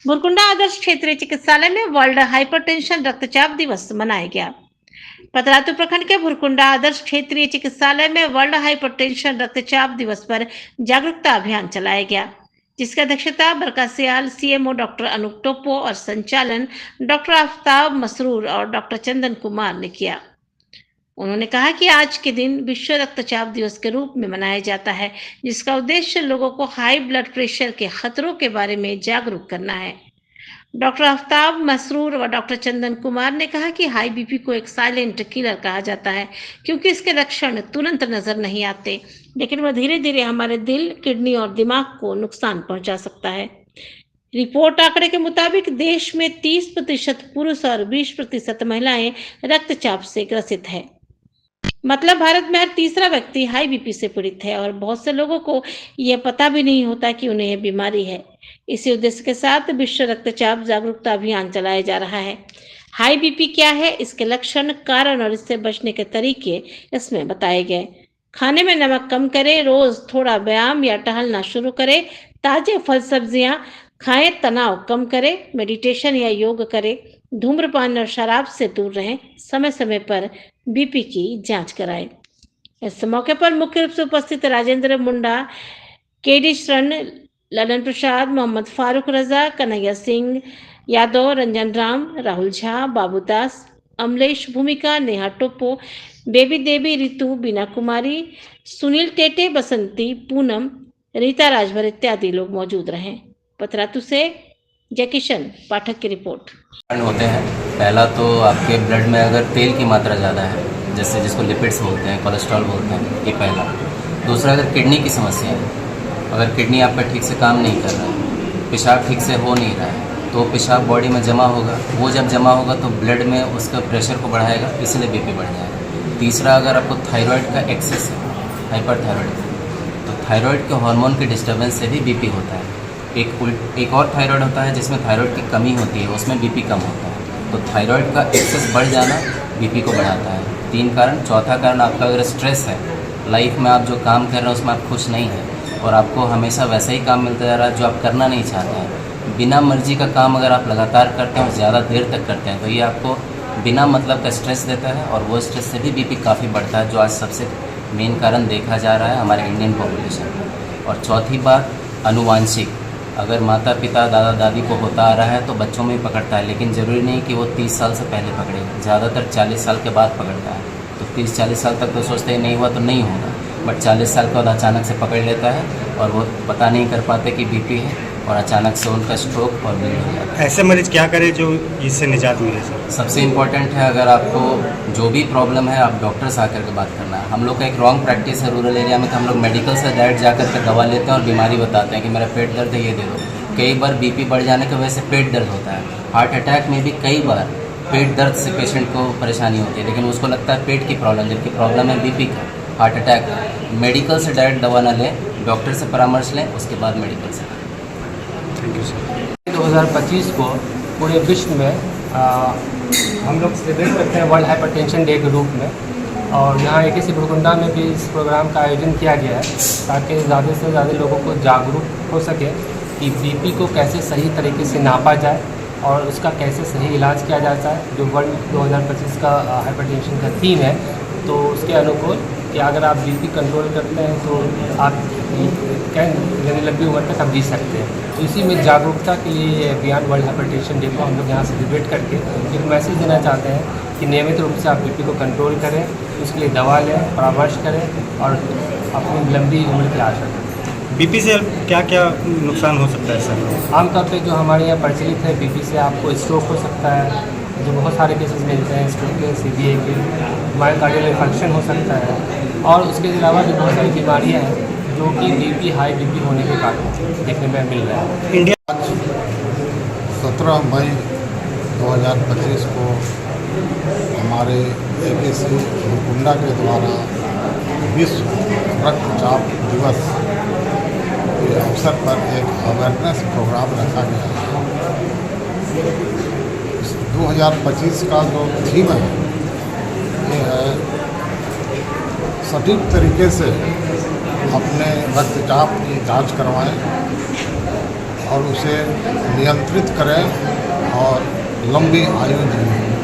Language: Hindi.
बुरकुंडा आदर्श क्षेत्रीय चिकित्सालय में वर्ल्ड हाइपरटेंशन रक्तचाप दिवस मनाया गया। पतरातू प्रखंड के भुरकुंडा आदर्श क्षेत्रीय चिकित्सालय में वर्ल्ड हाइपरटेंशन रक्तचाप दिवस पर जागरूकता अभियान चलाया गया, जिसकी अध्यक्षता बरकासियाल सीएमओ डॉक्टर अनूप टोप्पो और संचालन डॉक्टर आफ्ताब मसरूर और डॉक्टर चंदन कुमार ने किया। उन्होंने कहा कि आज के दिन विश्व रक्तचाप दिवस के रूप में मनाया जाता है, जिसका उद्देश्य लोगों को हाई ब्लड प्रेशर के खतरों के बारे में जागरूक करना है। डॉक्टर आफ्ताब मसरूर व डॉक्टर चंदन कुमार ने कहा कि हाई बीपी को एक साइलेंट किलर कहा जाता है, क्योंकि इसके लक्षण तुरंत नजर नहीं आते, लेकिन वह धीरे धीरे हमारे दिल, किडनी और दिमाग को नुकसान पहुंचा सकता है। रिपोर्ट आंकड़े के मुताबिक देश में 30% पुरुष और 20% महिलाएं रक्तचाप से ग्रसित है। मतलब भारत में हर तीसरा व्यक्ति हाई बीपी से पीड़ित है और बहुत से लोगों को यह पता भी नहीं होता कि उन्हें यह बीमारी है। इसी उद्देश्य के साथ विश्व रक्तचाप जागरूकता अभियान चलाया जा रहा है। हाई बीपी क्या है, इसके लक्षण, कारण और इससे बचने के तरीके इसमें बताए गए। खाने में नमक कम करें, रोज थोड़ा व्यायाम या टहलना शुरू करें, ताजे फल सब्जियां खाएं, तनाव कम करें, मेडिटेशन या योग करें, धूम्रपान और शराब से दूर रहें, समय समय पर बीपी की जांच कराएं। इस मौके पर मुख्य रूप से उपस्थित राजेंद्र मुंडा, केडी शरण, ललन प्रसाद, मोहम्मद फारूक रजा, कन्हैया सिंह यादव, रंजन राम, राहुल झा, बाबूदास, अमलेश भूमिका, नेहा टोप्पो, बेबी देवी, रितु, बीना कुमारी, सुनील टेटे, बसंती, पूनम, रीता राजभर इत्यादि लोग मौजूद रहे। पतरातू से जय किशन पाठक की रिपोर्ट। होते हैं, पहला तो आपके ब्लड में अगर तेल की मात्रा ज़्यादा है, जैसे जिसको लिपिड्स बोलते हैं, कोलेस्ट्रॉल बोलते हैं, ये पहला। दूसरा, अगर किडनी की समस्या है, अगर किडनी आपका ठीक से काम नहीं कर रहा है, पेशाब ठीक से हो नहीं रहा है, तो पेशाब बॉडी में जमा होगा, वो जब जमा होगा तो ब्लड में उसका प्रेशर को बढ़ाएगा, इसलिए बीपी बढ़ जाएगा। तीसरा, अगर आपको थायराइड का एक्सेस है, हाइपरथायराइड, तो थायराइड के हार्मोन के डिस्टर्बेंस से भी बीपी होता है। एक और थायराइड होता है जिसमें थायराइड की कमी होती है, उसमें बीपी कम होता है। तो थायराइड का एक्सेस बढ़ जाना बीपी को बढ़ाता है। 3 कारण। चौथा कारण, आपका अगर स्ट्रेस है, लाइफ में आप जो काम कर रहे हैं उसमें आप खुश नहीं हैं और आपको हमेशा वैसा ही काम मिलता जा रहा है जो आप करना नहीं चाहते हैं, बिना मर्जी का काम अगर आप लगातार करते हैं और ज़्यादा देर तक करते हैं, तो ये आपको बिना मतलब का स्ट्रेस देता है और वो स्ट्रेस से भी बीपी काफ़ी बढ़ता है, जो आज सबसे मेन कारण देखा जा रहा है हमारे इंडियन पॉपुलेशन में। और चौथी बात, अनुवांशिक। अगर माता पिता दादा दादी को होता आ रहा है तो बच्चों में ही पकड़ता है, लेकिन ज़रूरी नहीं कि वो 30 साल से पहले पकड़े, ज़्यादातर 40 साल के बाद पकड़ता है। तो 30-40 साल तक तो सोचते ही नहीं हुआ तो नहीं होगा, बट 40 साल के बाद अचानक से पकड़ लेता है और वो पता नहीं कर पाते कि बीपी है और अचानक से उनका स्ट्रोक और ब्लीड हो जाता है। ऐसे मरीज क्या करें जो इससे निजात मिले सर? सबसे इम्पॉर्टेंट है, अगर आपको जो भी प्रॉब्लम है आप डॉक्टर से आकर के बात करना है। हम लोग का एक रॉन्ग प्रैक्टिस है रूरल एरिया में कि हम लोग मेडिकल से डायरेक्ट जाकर के दवा लेते हैं और बीमारी बताते हैं कि मेरा पेट दर्द है, ये दे दो। कई बार बीपी बढ़ जाने की वजह से पेट दर्द होता है। हार्ट अटैक में भी कई बार पेट दर्द से पेशेंट को परेशानी होती है, लेकिन उसको लगता है पेट की प्रॉब्लम, जबकि प्रॉब्लम है बीपी का, हार्ट अटैक का। मेडिकल से डायरेक्ट दवा ना लें, डॉक्टर से परामर्श लें, उसके बाद मेडिकल से। Thank you sir. 2025 को पूरे विश्व में हम लोग सेलिब्रेट करते हैं वर्ल्ड हाइपरटेंशन डे के रूप में, और यहाँ AKC भुरकुंडा में भी इस प्रोग्राम का आयोजन किया गया है ताकि ज़्यादा से ज़्यादा लोगों को जागरूक हो सके कि बीपी को कैसे सही तरीके से नापा जाए और उसका कैसे सही इलाज किया जाता है। जो वर्ल्ड 2025 का हाइपरटेंशन का थीम है, तो उसके अनुकूल कि अगर आप बीपी कंट्रोल करते हैं तो आप यानी लंबी उम्र तक आप जी सकते हैं। तो इसी में जागरूकता के लिए ये अभियान वर्ल्ड हाइपरटेंशन डे को हम लोग यहाँ सेलिब्रेट करके एक मैसेज देना चाहते हैं कि नियमित रूप से आप बीपी को कंट्रोल करें, उसके लिए दवा लें, परामर्श करें और अपनी लंबी उम्र की आशा करें। बीपी से क्या क्या नुकसान हो सकता है सर? आमतौर पे जो हमारे यहाँ प्रचलित है, बीपी से आपको स्ट्रोक हो सकता है, जो बहुत सारे केसेस मिलते हैं स्ट्रोक के, CVA के, मायोकार्डियल इन्फेक्शन हो सकता है, और उसके अलावा भी बहुत सारी बीमारियाँ हैं जो कि बीपी, हाई बीपी होने के कारण देखने में मिल रहा है। इंडिया आज 17 मई 2025 को हमारे AKC भुरकुंडा के द्वारा विश्व रक्तचाप दिवस के अवसर पर एक अवेयरनेस प्रोग्राम रखा गया है। 2025 का जो थीम है ये है सटीक तरीके से अपने रक्तचाप की जांच करवाएं और उसे नियंत्रित करें और लंबी आयु दें।